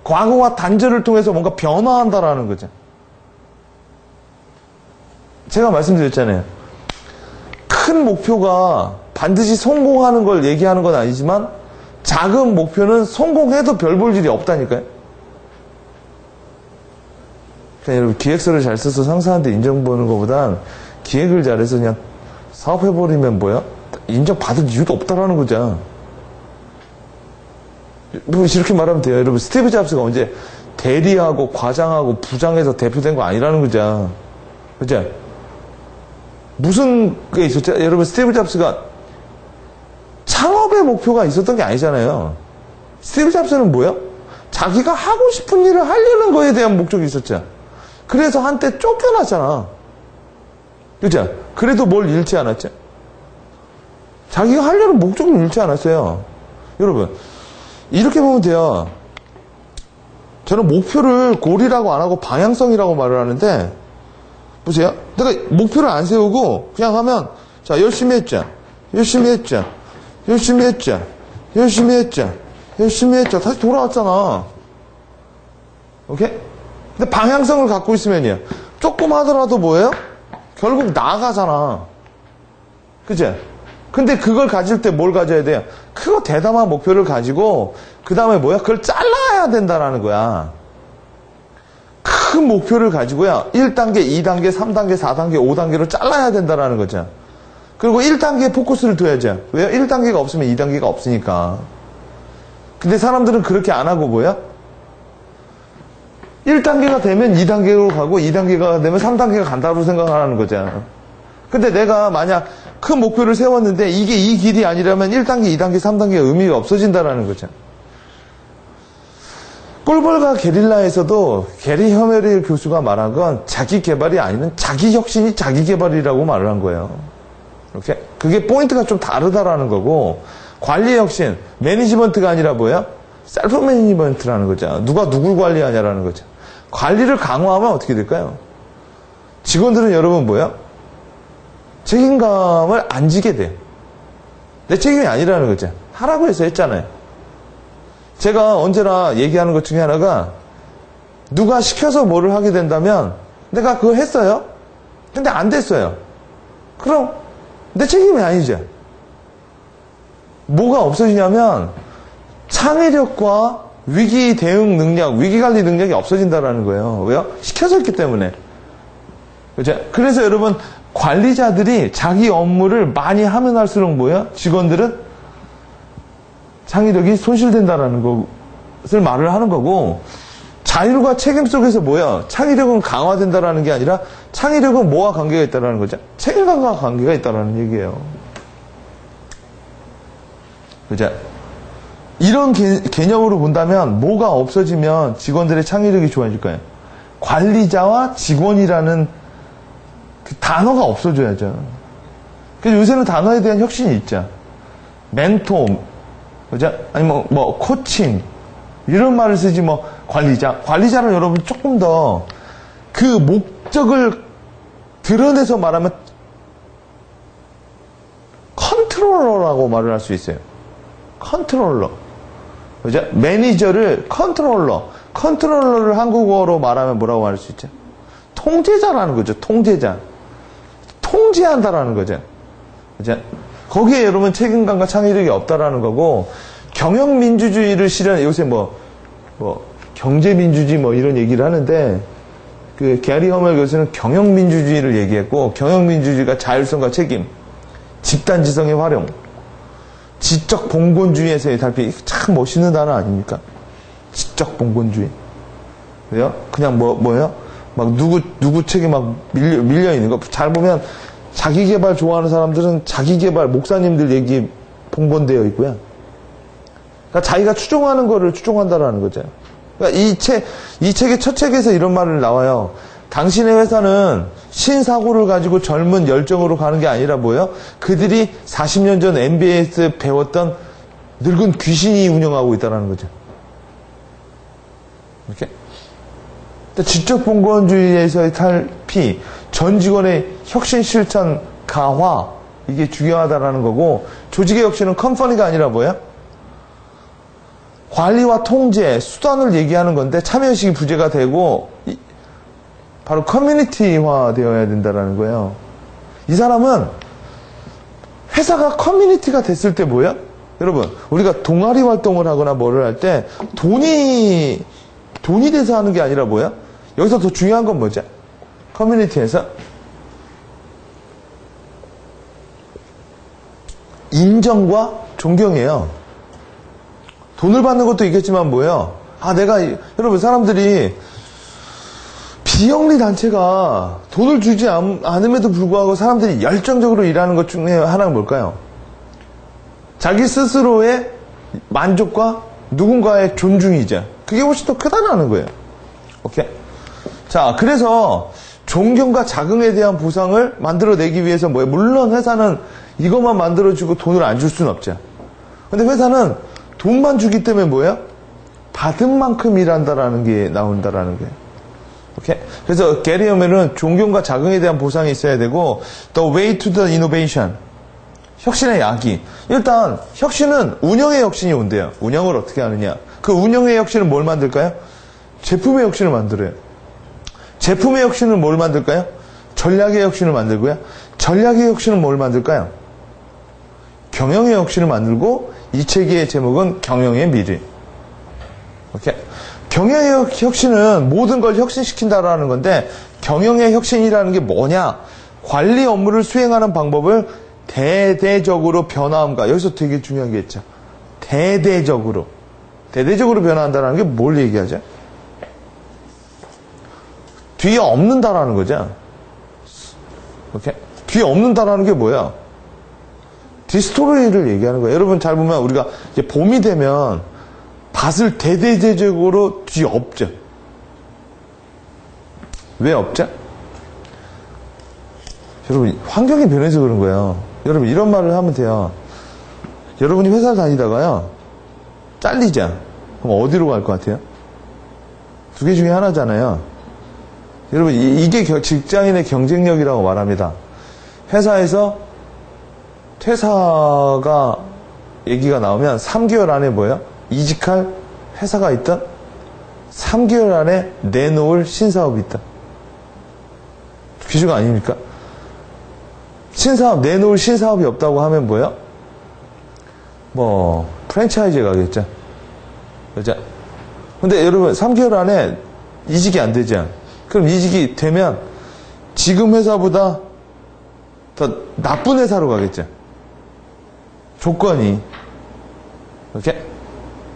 과거와 단절을 통해서 뭔가 변화한다라는 거죠. 제가 말씀드렸잖아요. 큰 목표가 반드시 성공하는 걸 얘기하는 건 아니지만 작은 목표는 성공해도 별 볼 일이 없다니까요. 그러니까 여러분 기획서를 잘 써서 상사한테 인정받는 것보단 기획을 잘해서 그냥 사업해버리면 뭐야? 인정받을 이유도 없다라는 거죠. 뭐 이렇게 말하면 돼요. 여러분 스티브 잡스가 언제 대리하고 과장하고 부장해서 대표된 거 아니라는 거죠. 그죠? 무슨 게 있었죠? 여러분 스티브 잡스가 창업의 목표가 있었던 게 아니잖아요. 스티브 잡스는 뭐야? 자기가 하고 싶은 일을 하려는 거에 대한 목적이 있었죠. 그래서 한때 쫓겨났잖아. 그죠? 그래도 뭘 잃지 않았죠? 자기가 하려는 목적을 잃지 않았어요. 여러분 이렇게 보면 돼요. 저는 목표를 골이라고 안 하고 방향성이라고 말을 하는데 보세요. 내가 목표를 안 세우고 그냥 하면 자 열심히 했죠. 다시 돌아왔잖아. 오케이? 근데 방향성을 갖고 있으면요. 조금 하더라도 뭐예요? 결국 나아가잖아. 그치? 근데 그걸 가질 때 뭘 가져야 돼요? 크고 대담한 목표를 가지고 그 다음에 뭐야? 그걸 잘라야 된다라는 거야. 큰 목표를 가지고요. 1단계, 2단계, 3단계, 4단계, 5단계로 잘라야 된다라는 거죠. 그리고 1단계에 포커스를 둬야죠. 왜요? 1단계가 없으면 2단계가 없으니까. 근데 사람들은 그렇게 안 하고 뭐야? 1단계가 되면 2단계로 가고 2단계가 되면 3단계가 간다고 생각하는 거죠. 근데 내가 만약 큰 목표를 세웠는데 이게 이 길이 아니라면 1단계, 2단계, 3단계의 의미가 없어진다라는 거죠. 꿀벌과 게릴라에서도 게리 헤멜 교수가 말한 건 자기 개발이 아니면 자기 혁신이 자기 개발이라고 말을 한 거예요. 이렇게 그게 포인트가 좀 다르다라는 거고 관리 혁신, 매니지먼트가 아니라 뭐야? 셀프 매니지먼트라는 거죠. 누가 누굴 관리하냐라는 거죠. 관리를 강화하면 어떻게 될까요? 직원들은 여러분 뭐야? 책임감을 안 지게 돼요. 내 책임이 아니라는 거죠. 하라고 해서 했잖아요. 제가 언제나 얘기하는 것 중에 하나가 누가 시켜서 뭐를 하게 된다면 내가 그거 했어요. 근데 안 됐어요. 그럼 내 책임이 아니죠. 뭐가 없어지냐면 창의력과 위기 대응 능력, 위기 관리 능력이 없어진다라는 거예요. 왜요? 시켜서 했기 때문에. 그죠? 그래서 여러분 관리자들이 자기 업무를 많이 하면 할수록 뭐예요? 직원들은 창의력이 손실된다라는 것을 말을 하는 거고 자율과 책임 속에서 뭐야? 창의력은 강화된다라는 게 아니라 창의력은 뭐와 관계가 있다라는 거죠? 책임감과 관계가 있다라는 얘기예요. 그죠? 이런 개념으로 본다면 뭐가 없어지면 직원들의 창의력이 좋아질 거예요? 관리자와 직원이라는 그 단어가 없어져야죠. 그래서 요새는 단어에 대한 혁신이 있죠. 멘토, 그죠? 아니, 코칭. 이런 말을 쓰지, 관리자. 관리자는 여러분 조금 더 그 목적을 드러내서 말하면 컨트롤러라고 말을 할 수 있어요. 컨트롤러. 그죠? 매니저를 컨트롤러를 한국어로 말하면 뭐라고 말할 수 있죠? 통제자라는 거죠. 통제자. 통제한다라는 거죠. 그죠? 거기에 여러분 책임감과 창의력이 없다라는 거고, 경영민주주의를 실현, 요새 경제민주주의 이런 얘기를 하는데, 그 게리 허멜 교수는 경영민주주의를 얘기했고, 경영민주주의가 자율성과 책임, 집단지성의 활용, 지적 봉건주의에서의 달빛. 참 멋있는 단어 아닙니까? 지적 봉건주의. 그래요? 그냥 뭐예요? 막 누구 책에 막 밀려 있는 거. 잘 보면 자기 개발 좋아하는 사람들은 자기 개발 목사님들 얘기에 봉건되어 있고요. 그러니까 자기가 추종하는 거를 추종한다라는 거죠. 그러니까 이 책의 첫 책에서 이런 말을 나와요. 당신의 회사는 신사고를 가지고 젊은 열정으로 가는 게 아니라 뭐예요? 그들이 40년 전 MBA에서 배웠던 늙은 귀신이 운영하고 있다는 거죠. 이렇게. 지적봉건주의에서의 탈피, 전 직원의 혁신 실천 강화, 이게 중요하다라는 거고, 조직의 혁신은 컴퍼니가 아니라 뭐예요? 관리와 통제, 수단을 얘기하는 건데 참여의식이 부재가 되고 바로 커뮤니티화 되어야 된다는 거예요. 이 사람은 회사가 커뮤니티가 됐을 때 뭐야? 여러분, 우리가 동아리 활동을 하거나 뭐를 할 때 돈이 돼서 하는 게 아니라 뭐야? 여기서 더 중요한 건 뭐죠? 커뮤니티에서 인정과 존경이에요. 돈을 받는 것도 있겠지만 뭐예요? 여러분, 사람들이 비영리 단체가 돈을 주지 않음에도 불구하고 사람들이 열정적으로 일하는 것 중에 하나는 뭘까요? 자기 스스로의 만족과 누군가의 존중이죠. 그게 훨씬 더 크다는 거예요. 오케이? 자, 그래서 존경과 자긍에 대한 보상을 만들어내기 위해서 뭐예요? 물론 회사는 이것만 만들어주고 돈을 안 줄 수는 없죠. 근데 회사는 돈만 주기 때문에 뭐예요? 받은 만큼 일한다라는 게 나온다라는 거예요. 오케이? 그래서 게리 허멜은 존경과 자긍에 대한 보상이 있어야 되고, the way to the innovation. 혁신의 약이. 일단, 혁신은 운영의 혁신이 온대요. 운영을 어떻게 하느냐. 그 운영의 혁신은 뭘 만들까요? 제품의 혁신을 만들어요. 제품의 혁신은 뭘 만들까요? 전략의 혁신을 만들고요. 전략의 혁신은 뭘 만들까요? 경영의 혁신을 만들고, 이 책의 제목은 경영의 미래. 오케이? 경영의 혁신은 모든 걸 혁신시킨다라는 건데, 경영의 혁신이라는 게 뭐냐? 관리 업무를 수행하는 방법을 대대적으로 변화함과, 여기서 되게 중요한 게 있죠. 대대적으로 변화한다는 게 뭘 얘기하죠? 뒤에 없는다라는 거죠. 오케이? 뒤에 없는다라는 게 뭐야? 디스토리를 얘기하는 거예요. 여러분 잘 보면 우리가 이제 봄이 되면 밭을 대대적으로 뒤에 없죠. 왜 없죠? 여러분, 환경이 변해서 그런 거예요. 여러분, 이런 말을 하면 돼요. 여러분이 회사를 다니다가요, 잘리자. 그럼 어디로 갈 것 같아요? 두 개 중에 하나잖아요. 여러분, 이게 직장인의 경쟁력이라고 말합니다. 회사에서 퇴사가 얘기가 나오면 3개월 안에 뭐예요? 이직할 회사가 있다? 3개월 안에 내놓을 신사업이 있다. 기준 아닙니까? 내놓을 신사업이 없다고 하면 뭐예요? 프랜차이즈에 가겠죠. 그죠? 근데 여러분, 3개월 안에 이직이 안 되죠. 그럼 이직이 되면 지금 회사보다 더 나쁜 회사로 가겠죠. 조건이. 이렇게?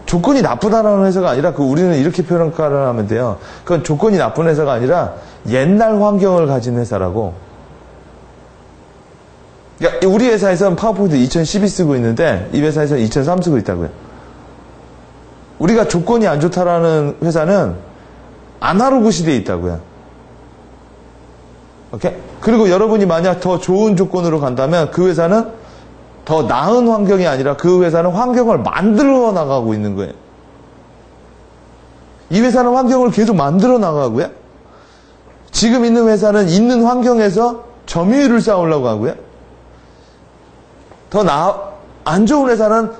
조건이 나쁘다라는 회사가 아니라, 우리는 이렇게 평가를 하면 돼요. 그건 조건이 나쁜 회사가 아니라 옛날 환경을 가진 회사라고. 그러니까 우리 회사에서는 파워포인트 2012 쓰고 있는데, 이 회사에서는 2003 쓰고 있다고요. 우리가 조건이 안 좋다라는 회사는 아날로그 시대에 있다고요. 오케이? 그리고 여러분이 만약 더 좋은 조건으로 간다면 그 회사는 더 나은 환경이 아니라 그 회사는 환경을 만들어 나가고 있는 거예요. 이 회사는 환경을 계속 만들어 나가고요. 지금 있는 회사는 있는 환경에서 점유율을 쌓으려고 하고요. 안 좋은 회사는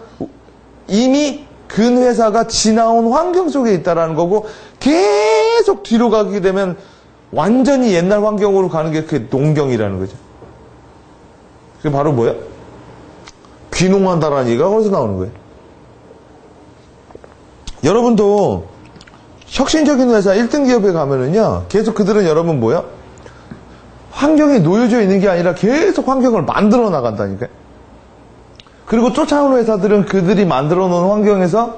이미 근 회사가 지나온 환경 속에 있다라는 거고 계속 뒤로 가게 되면 완전히 옛날 환경으로 가는 게 그게 농경이라는 거죠. 그게 바로 뭐야? 귀농한다라는 얘기가 거기서 나오는 거예요. 여러분도 혁신적인 회사 1등 기업에 가면은요, 계속 그들은 여러분 뭐야? 환경에 놓여져 있는 게 아니라 계속 환경을 만들어 나간다니까요. 그리고 쫓아오는 회사들은 그들이 만들어 놓은 환경에서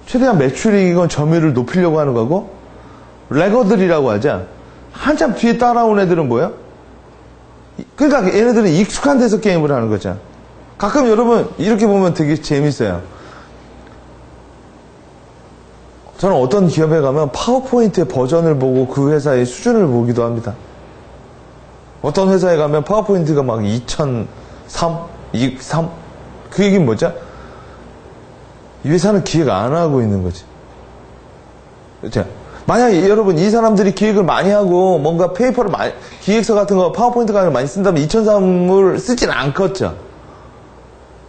최대한 매출이익이건 점유율을 높이려고 하는 거고, 레거들이라고 하자. 한참 뒤에 따라온 애들은 뭐야? 그러니까 얘네들은 익숙한 데서 게임을 하는 거죠. 가끔 여러분 이렇게 보면 되게 재밌어요. 저는 어떤 기업에 가면 파워포인트의 버전을 보고 그 회사의 수준을 보기도 합니다. 어떤 회사에 가면 파워포인트가 막 2003, 23? 그 얘기는 뭐죠? 이 회사는 기획 안 하고 있는 거지. 그렇죠? 만약에 여러분 이 사람들이 기획을 많이 하고 뭔가 페이퍼를 많이, 기획서 같은 거 파워포인트 같은 거 많이 쓴다면 2003을 쓰진 않겠죠.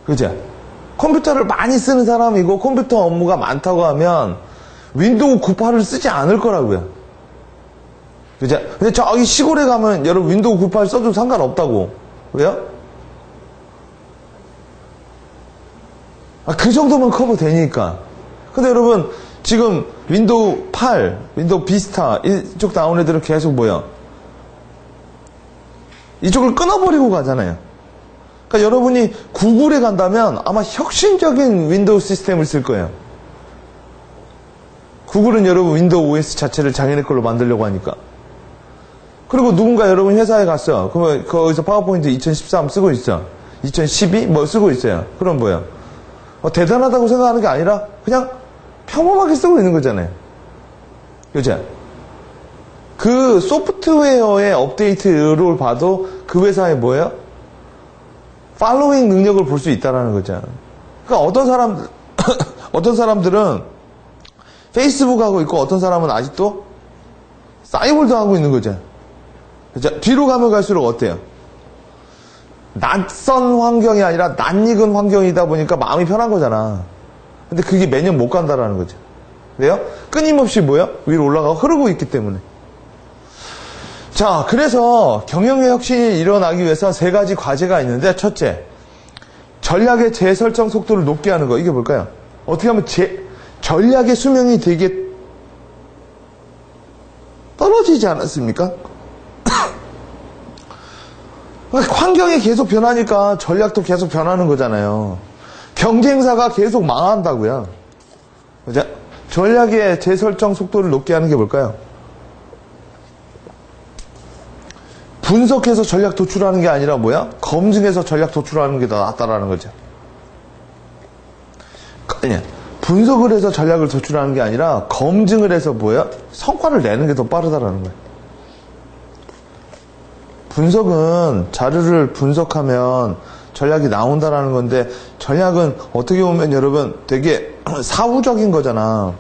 그죠? 컴퓨터를 많이 쓰는 사람이고 컴퓨터 업무가 많다고 하면 윈도우 98을 쓰지 않을 거라고요. 그죠? 근데 저기 시골에 가면 여러분 윈도우 98 써도 상관없다고. 왜요? 그 정도면 커버 되니까. 근데 여러분 지금 윈도우 8, 윈도우 비스타 이쪽 나온 애들은 계속 뭐야? 이쪽을 끊어버리고 가잖아요. 그러니까 여러분이 구글에 간다면 아마 혁신적인 윈도우 시스템을 쓸 거예요. 구글은 여러분 윈도우 OS 자체를 자기네 걸로 만들려고 하니까. 그리고 누군가 여러분 회사에 갔어. 그러면 거기서 파워포인트 2013 쓰고 있어. 2012 뭐 쓰고 있어요. 그럼 뭐야? 대단하다고 생각하는 게 아니라 그냥 평범하게 쓰고 있는 거잖아요. 그죠? 그 소프트웨어의 업데이트를 봐도 그 회사의 뭐예요? 팔로잉 능력을 볼 수 있다는 거죠. 그러니까 어떤 사람들은 페이스북 하고 있고 어떤 사람은 아직도 싸이월드 하고 있는 거죠. 그죠? 뒤로 가면 갈수록 어때요? 낯선 환경이 아니라 낯익은 환경이다 보니까 마음이 편한 거잖아. 근데 그게 매년 못 간다라는 거죠. 왜요? 끊임없이 뭐야? 위로 올라가고 흐르고 있기 때문에. 자, 그래서 경영의 혁신이 일어나기 위해서 세 가지 과제가 있는데, 첫째, 전략의 재설정 속도를 높게 하는 거. 이게 뭘까요? 어떻게 하면 전략의 수명이 되게 떨어지지 않았습니까? 환경이 계속 변하니까 전략도 계속 변하는 거잖아요. 경쟁사가 계속 망한다고요. 그죠? 전략의 재설정 속도를 높게 하는 게 뭘까요? 분석해서 전략 도출하는 게 아니라 뭐야? 검증해서 전략 도출하는 게 더 낫다라는 거죠. 아니, 분석을 해서 전략을 도출하는 게 아니라 검증을 해서 뭐야? 성과를 내는 게 더 빠르다라는 거예요. 분석은 자료를 분석하면 전략이 나온다라는 건데, 전략은 어떻게 보면 여러분 되게 사후적인 거잖아.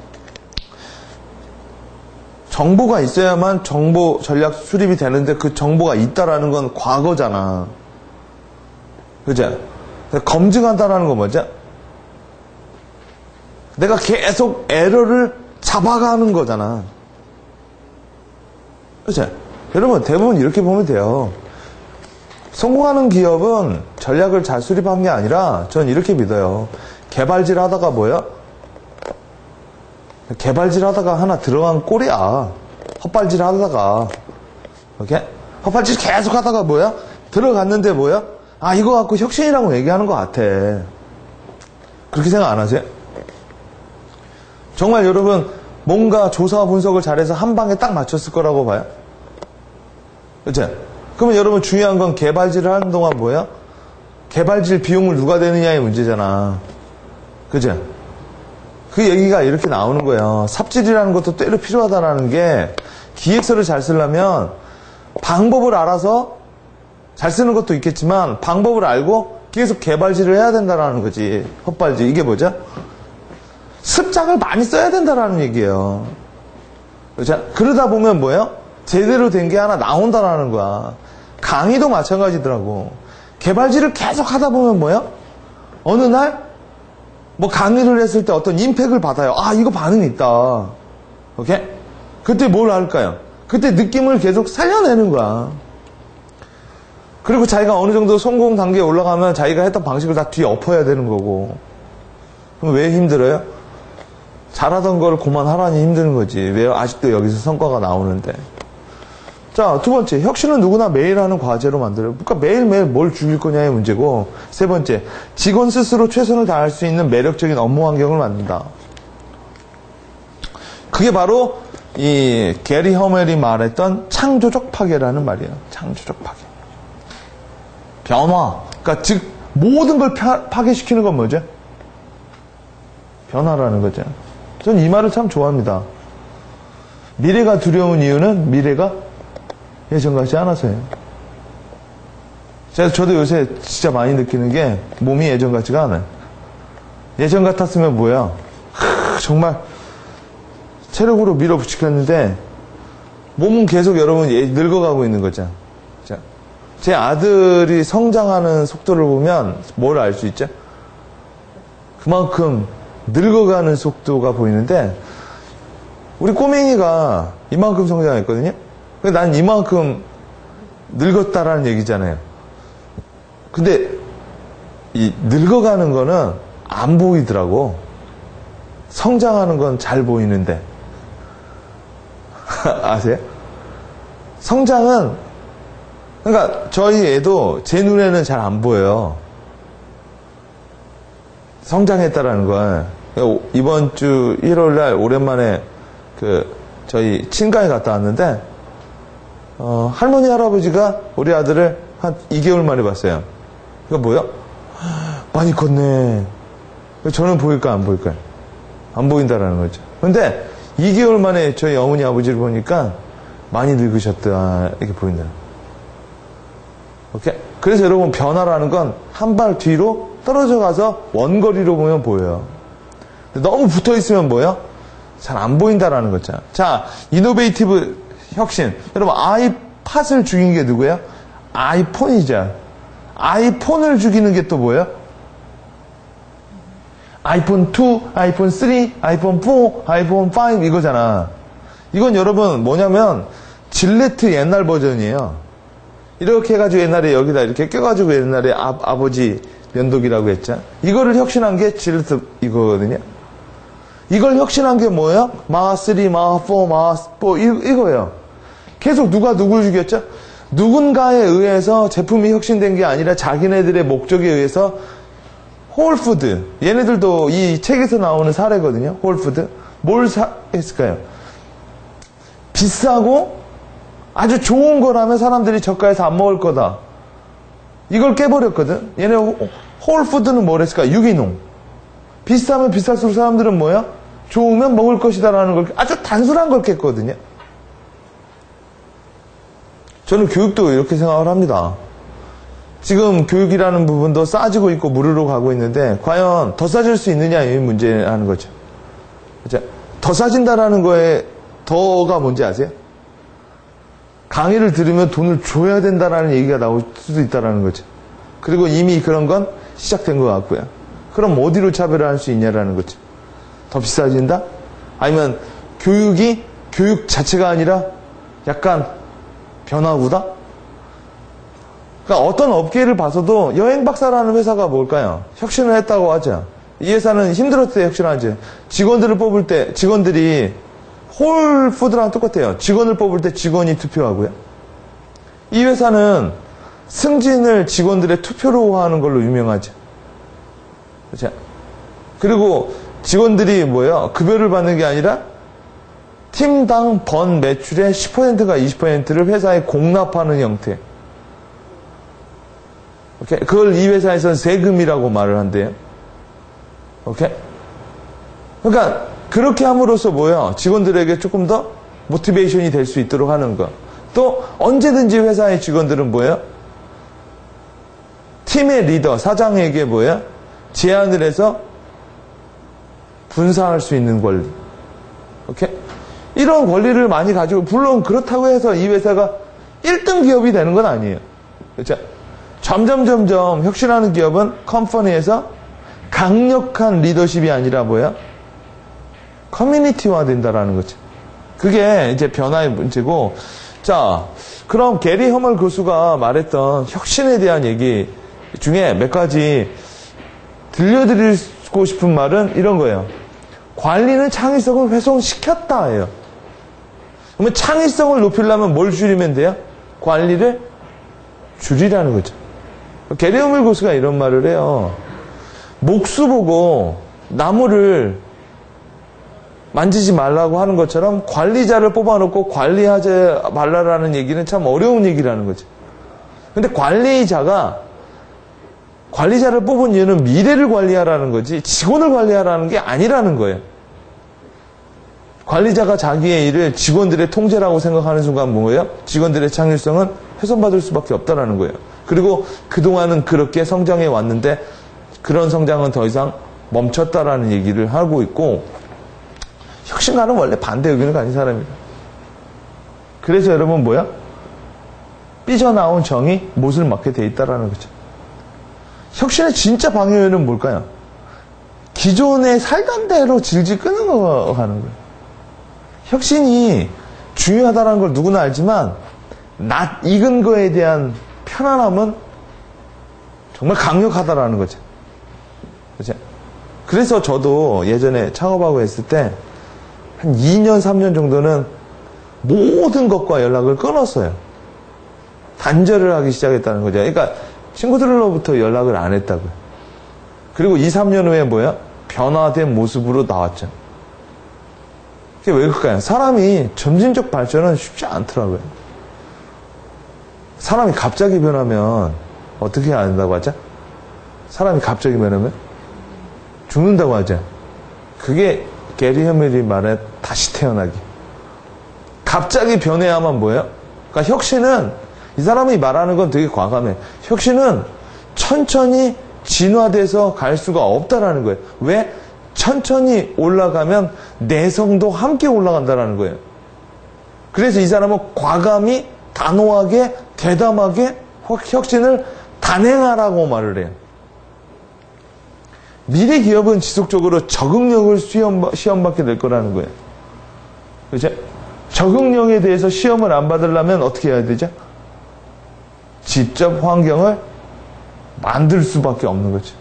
정보가 있어야만 정보 전략 수립이 되는데 그 정보가 있다라는 건 과거잖아. 그죠? 검증한다라는 건 뭐죠? 내가 계속 에러를 잡아가는 거잖아. 그죠? 여러분 대부분 이렇게 보면 돼요. 성공하는 기업은 전략을 잘 수립한 게 아니라 전 이렇게 믿어요. 개발질 하다가 뭐야? 개발질 하다가 하나 들어간 꼴이야. 헛발질 하다가. 오케이? 헛발질 계속 하다가 뭐야? 들어갔는데 뭐야? 아, 이거 갖고 혁신이라고 얘기하는 것 같아. 그렇게 생각 안 하세요? 정말 여러분 뭔가 조사와 분석을 잘해서 한 방에 딱 맞췄을 거라고 봐요? 그치? 그러면 여러분 중요한 건 개발질을 하는 동안 뭐야? 개발질 비용을 누가 내느냐의 문제잖아. 그치? 그 얘기가 이렇게 나오는 거예요. 삽질이라는 것도 때로 필요하다라는 게 기획서를 잘 쓰려면 방법을 알아서 잘 쓰는 것도 있겠지만 방법을 알고 계속 개발질을 해야 된다라는 거지. 헛발질. 이게 뭐죠? 습작을 많이 써야 된다라는 얘기예요. 그렇죠? 그러다 보면 뭐예요? 제대로 된 게 하나 나온다라는 거야. 강의도 마찬가지더라고. 개발질을 계속 하다 보면 뭐예요? 어느 날 뭐 강의를 했을 때 어떤 임팩을 받아요. 아, 이거 반응이 있다. 오케이? 그때 뭘 할까요? 그때 느낌을 계속 살려내는 거야. 그리고 자기가 어느 정도 성공 단계에 올라가면 자기가 했던 방식을 다 뒤에 엎어야 되는 거고. 그럼 왜 힘들어요? 잘하던 걸 그만하라니 힘드는 거지. 왜 아직도 여기서 성과가 나오는데. 자, 두 번째, 혁신은 누구나 매일 하는 과제로 만들어요. 그러니까 매일매일 뭘 죽일 거냐의 문제고. 세 번째, 직원 스스로 최선을 다할 수 있는 매력적인 업무 환경을 만든다. 그게 바로 이 게리 허멜이 말했던 창조적 파괴라는 말이에요. 창조적 파괴. 변화. 그러니까 즉 모든 걸 파괴시키는 건 뭐죠? 변화라는 거죠. 전 이 말을 참 좋아합니다. 미래가 두려운 이유는 미래가 예전 같지 않아서요. 저도 요새 진짜 많이 느끼는 게 몸이 예전 같지가 않아요. 예전 같았으면 뭐야? 정말 체력으로 밀어붙이겠는데 몸은 계속 여러분 늙어가고 있는 거죠. 자, 제 아들이 성장하는 속도를 보면 뭘 알 수 있죠? 그만큼 늙어가는 속도가 보이는데 우리 꼬맹이가 이만큼 성장했거든요. 근데 난 이만큼 늙었다라는 얘기잖아요. 근데 이 늙어가는 거는 안 보이더라고. 성장하는 건 잘 보이는데. 아세요? 성장은 그러니까 저희 애도 제 눈에는 잘 안 보여요. 성장했다라는 걸. 이번 주 1월 날 오랜만에 저희 친가에 갔다 왔는데 할머니 할아버지가 우리 아들을 한 2개월 만에 봤어요. 이거 뭐야? 많이 컸네. 저는 보일까 안 보일까요? 안 보인다라는 거죠. 근데 2개월 만에 저희 어머니 아버지를 보니까 많이 늙으셨다 이렇게 보인다. 오케이? 그래서 여러분 변화라는 건 한 발 뒤로 떨어져 가서 원거리로 보면 보여요. 너무 붙어 있으면 뭐예요? 잘 안 보인다라는 거죠. 자, 이노베이티브 혁신. 여러분 아이팟을 죽인 게 누구예요? 아이폰이죠. 아이폰을 죽이는 게 또 뭐예요? 아이폰 2, 아이폰 3, 아이폰 4, 아이폰 5 이거잖아. 이건 여러분 뭐냐면 질레트 옛날 버전이에요. 이렇게 해가지고 옛날에 여기다 이렇게 껴가지고 옛날에 아버지 면도기라고 했죠. 이거를 혁신한 게 질레트 이거거든요. 이걸 혁신한 게 뭐예요? 마하 3, 마하 4, 마하 4 이거예요. 계속 누가 누굴 죽였죠? 누군가에 의해서 제품이 혁신된 게 아니라 자기네들의 목적에 의해서 홀푸드, 얘네들도 이 책에서 나오는 사례거든요. 홀푸드. 뭘 했을까요? 비싸고 아주 좋은 거라면 사람들이 저가에서 안 먹을 거다. 이걸 깨버렸거든. 얘네 홀푸드는 뭘 했을까? 유기농. 비싸면 비쌀수록 사람들은 뭐야? 좋으면 먹을 것이다라는 걸 아주 단순한 걸 깼거든요. 저는 교육도 이렇게 생각을 합니다. 지금 교육이라는 부분도 싸지고 있고 무르르 가고 있는데 과연 더 싸질 수 있느냐 이 문제라는 거죠. 그렇죠? 더 싸진다라는 거에 더가 뭔지 아세요? 강의를 들으면 돈을 줘야 된다라는 얘기가 나올 수도 있다라는 거죠. 그리고 이미 그런 건 시작된 것 같고요. 그럼 어디로 차별화할 수 있냐라는 거죠. 더 비싸진다? 아니면 교육이 교육 자체가 아니라 약간 변화구다? 그러니까 어떤 업계를 봐서도 여행박사라는 회사가 뭘까요? 혁신을 했다고 하죠. 이 회사는 힘들었을 때 혁신하지. 직원들을 뽑을 때 직원들이 홀푸드랑 똑같아요. 직원을 뽑을 때 직원이 투표하고요. 이 회사는 승진을 직원들의 투표로 하는 걸로 유명하죠. 그렇죠? 그리고 직원들이 뭐예요? 급여를 받는 게 아니라 팀당 번 매출의 10%가 20%를 회사에 공납하는 형태. 오케이? 그걸 이 회사에서는 세금이라고 말을 한대요. 오케이? 그러니까 그렇게 함으로써 뭐예요? 직원들에게 조금 더 모티베이션이 될 수 있도록 하는 거. 또 언제든지 회사의 직원들은 뭐예요? 팀의 리더, 사장에게 뭐예요? 제안을 해서 분사할 수 있는 권리. 오케이? 이런 권리를 많이 가지고, 물론 그렇다고 해서 이 회사가 1등 기업이 되는 건 아니에요. 그렇죠? 점점 혁신하는 기업은 컴퍼니에서 강력한 리더십이 아니라 뭐야? 커뮤니티화 된다라는 거죠. 그게 이제 변화의 문제고, 자, 그럼 게리 허멀 교수가 말했던 혁신에 대한 얘기 중에 몇 가지 들려드리고 싶은 말은 이런 거예요. 관리는 창의성을 훼손시켰다예요. 그러면 창의성을 높이려면 뭘 줄이면 돼요? 관리를 줄이라는 거죠. 게리 허멀 교수가 이런 말을 해요. 목수 보고 나무를 만지지 말라고 하는 것처럼 관리자를 뽑아놓고 관리하지 말라라는 얘기는 참 어려운 얘기라는 거죠. 근데 관리자를 뽑은 이유는 미래를 관리하라는 거지 직원을 관리하라는 게 아니라는 거예요. 관리자가 자기의 일을 직원들의 통제라고 생각하는 순간 뭐예요? 직원들의 창의성은 훼손받을 수밖에 없다라는 거예요. 그리고 그동안은 그렇게 성장해 왔는데 그런 성장은 더 이상 멈췄다라는 얘기를 하고 있고, 혁신가는 원래 반대 의견을 가진 사람입니다. 그래서 여러분 뭐야? 삐져나온 정이 못을 맞게 돼 있다라는 거죠. 혁신의 진짜 방해 요인은 뭘까요? 기존에 살던 대로 질질 끄는 거 가는 거예요. 혁신이 중요하다는 걸 누구나 알지만 낯 익은 거에 대한 편안함은 정말 강력하다라는 거죠. 그렇죠? 그래서 저도 예전에 창업하고 했을 때 한 2년, 3년 정도는 모든 것과 연락을 끊었어요. 단절을 하기 시작했다는 거죠. 그러니까 친구들로부터 연락을 안 했다고요. 그리고 2, 3년 후에 뭐야? 변화된 모습으로 나왔죠. 그게 왜 그럴까요? 사람이 점진적 발전은 쉽지 않더라고요. 사람이 갑자기 변하면 어떻게 해야 한다고 하죠? 사람이 갑자기 변하면 죽는다고 하죠. 그게 게리 허멀이 말해 다시 태어나기. 갑자기 변해야만 뭐예요? 그러니까 혁신은 이 사람이 말하는 건 되게 과감해. 혁신은 천천히 진화돼서 갈 수가 없다라는 거예요. 왜? 천천히 올라가면 내성도 함께 올라간다라는 거예요. 그래서 이 사람은 과감히 단호하게 대담하게 혁신을 단행하라고 말을 해요. 미래 기업은 지속적으로 적응력을 시험받게 될 거라는 거예요. 그죠? 적응력에 대해서 시험을 안 받으려면 어떻게 해야 되죠? 직접 환경을 만들 수밖에 없는 거죠.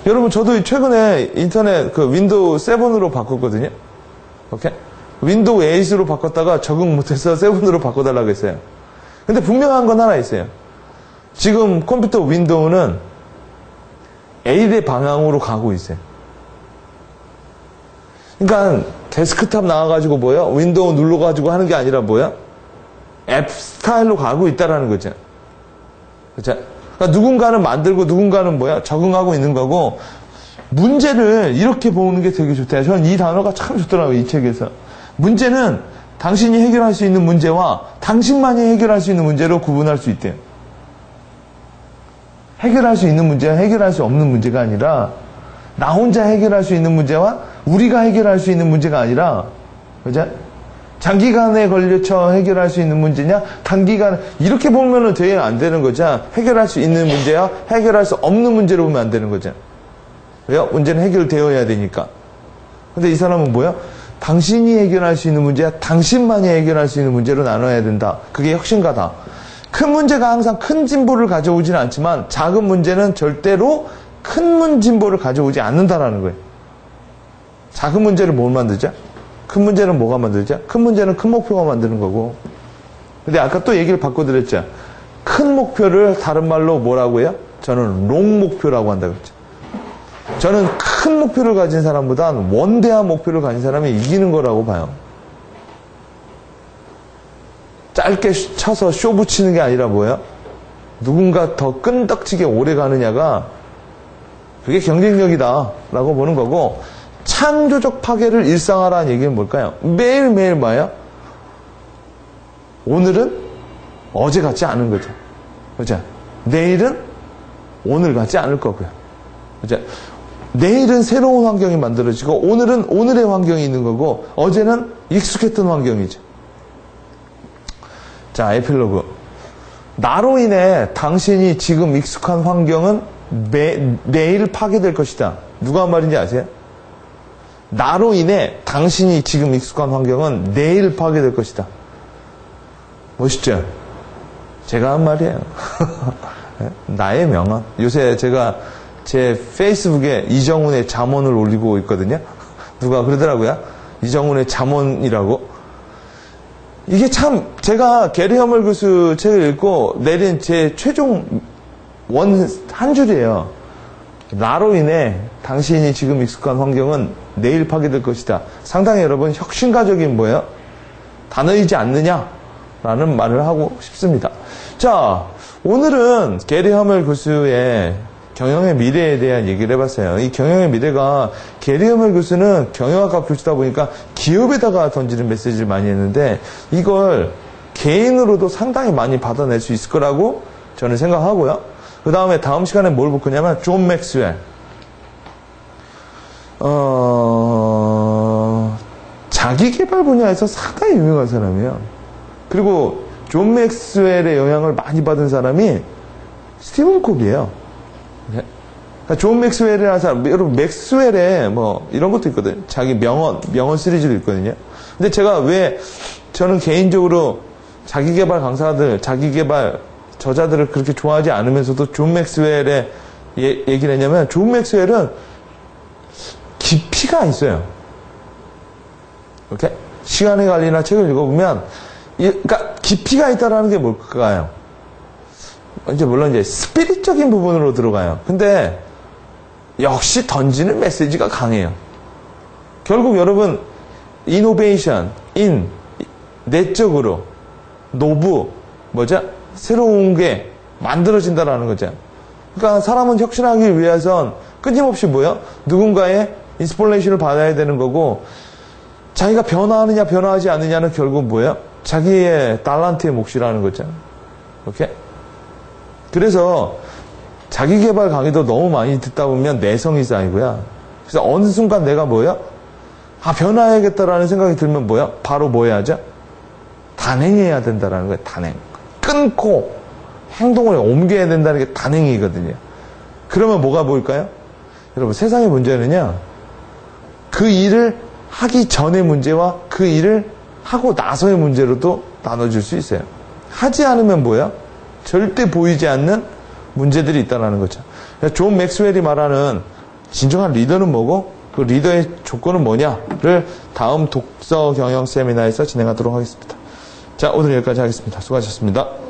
여러분, 저도 최근에 인터넷 윈도우 7으로 바꿨거든요. 오케이? 윈도우 8으로 바꿨다가 적응 못해서 7으로 바꿔달라고 했어요. 근데 분명한 건 하나 있어요. 지금 컴퓨터 윈도우는 A의 방향으로 가고 있어요. 그러니까 데스크탑 나와가지고 뭐야? 윈도우 눌러가지고 하는 게 아니라 뭐야? 앱 스타일로 가고 있다라는 거죠. 그렇죠? 그러니까 누군가는 만들고 누군가는 뭐야? 적응하고 있는 거고, 문제를 이렇게 보는 게 되게 좋대요. 저는 이 단어가 참 좋더라고요, 이 책에서. 문제는 당신이 해결할 수 있는 문제와 당신만이 해결할 수 있는 문제로 구분할 수 있대요. 해결할 수 있는 문제와 해결할 수 없는 문제가 아니라, 나 혼자 해결할 수 있는 문제와 우리가 해결할 수 있는 문제가 아니라, 그죠? 장기간에 걸쳐 해결할 수 있는 문제냐, 단기간에, 이렇게 보면은 되게 안 되는 거죠. 해결할 수 있는 문제와 해결할 수 없는 문제로 보면 안 되는 거죠. 왜요? 문제는 해결되어야 되니까. 근데 이 사람은 뭐야? 당신이 해결할 수 있는 문제와 당신만이 해결할 수 있는 문제로 나눠야 된다. 그게 혁신가다. 큰 문제가 항상 큰 진보를 가져오지는 않지만 작은 문제는 절대로 큰 진보를 가져오지 않는다라는 거예요. 작은 문제를 뭘 만들죠? 큰 문제는 뭐가 만들죠? 큰 문제는 큰 목표가 만드는 거고. 근데 아까 또 얘기를 바꿔드렸죠. 큰 목표를 다른 말로 뭐라고 해요? 저는 롱 목표라고 한다고 했죠. 저는 큰 목표를 가진 사람보단 원대한 목표를 가진 사람이 이기는 거라고 봐요. 짧게 쳐서 쇼 붙이는 게 아니라 뭐예요? 누군가 더 끈덕지게 오래 가느냐가 그게 경쟁력이다 라고 보는 거고, 창조적 파괴를 일상화라는 얘기는 뭘까요? 매일매일 뭐예요? 오늘은 어제 같지 않은 거죠. 그죠? 내일은 오늘 같지 않을 거고요. 그죠? 내일은 새로운 환경이 만들어지고 오늘은 오늘의 환경이 있는 거고 어제는 익숙했던 환경이죠. 자, 에필로그. 나로 인해 당신이 지금 익숙한 환경은 내일 파괴될 것이다. 누가 한 말인지 아세요? 나로 인해 당신이 지금 익숙한 환경은 내일 파괴될 것이다. 멋있죠? 제가 한 말이에요. 나의 명언. 요새 제가 제 페이스북에 이정훈의 잠언을 올리고 있거든요. 누가 그러더라고요. 이정훈의 잠언이라고. 이게 참 제가 게리 허멀 교수 책을 읽고 내린 제 최종 한 줄이에요. 나로 인해 당신이 지금 익숙한 환경은 내일 파괴될 것이다. 상당히 여러분 혁신가적인 뭐예요? 단어이지 않느냐라는 말을 하고 싶습니다. 자, 오늘은 게리 허멀 교수의 경영의 미래에 대한 얘기를 해봤어요. 이 경영의 미래가 게리 허멀 교수는 경영학과 교수다 보니까 기업에다가 던지는 메시지를 많이 했는데 이걸 개인으로도 상당히 많이 받아낼 수 있을 거라고 저는 생각하고요. 그 다음에 다음 시간에 뭘 볼 거냐면 존 맥스웰. 자기개발 분야에서 상당히 유명한 사람이에요. 그리고 존 맥스웰의 영향을 많이 받은 사람이 스티븐 콥이에요. 그러니까 존 맥스웰이라는 사람, 여러분 맥스웰에 뭐 이런 것도 있거든요. 자기 명언 시리즈도 있거든요. 근데 저는 개인적으로 자기개발 강사들, 자기개발 저자들을 그렇게 좋아하지 않으면서도 존 맥스웰의 얘기를 했냐면 존 맥스웰은 깊이가 있어요. 이렇게 시간의 관리나 책을 읽어보면 그러니까 깊이가 있다라는 게 뭘까요? 이제 물론 이제 스피릿적인 부분으로 들어가요. 근데 역시 던지는 메시지가 강해요. 결국 여러분 이노베이션, 내적으로 노부 새로운 게 만들어진다라는 거죠. 그러니까 사람은 혁신하기 위해선 끊임없이 누군가의 인스피레이션을 받아야 되는 거고 자기가 변화하느냐 변화하지 않느냐는 결국 자기의 달란트의 몫이라는 거죠. 오케이? 그래서 자기개발 강의도 너무 많이 듣다 보면 내성이 쌓이고요. 그래서 어느 순간 내가 변화해야겠다라는 생각이 들면 바로 뭐 해야죠? 단행해야 된다라는 거예요. 단행. 끊고 행동을 옮겨야 된다는 게 단행이거든요. 그러면 뭐가 보일까요? 여러분 세상의 문제는요. 그 일을 하기 전의 문제와 그 일을 하고 나서의 문제로도 나눠줄 수 있어요. 하지 않으면 절대 보이지 않는 문제들이 있다는 거죠. 존 맥스웰이 말하는 진정한 리더는 뭐고 그 리더의 조건은 뭐냐를 다음 독서 경영 세미나에서 진행하도록 하겠습니다. 자, 오늘 여기까지 하겠습니다. 수고하셨습니다.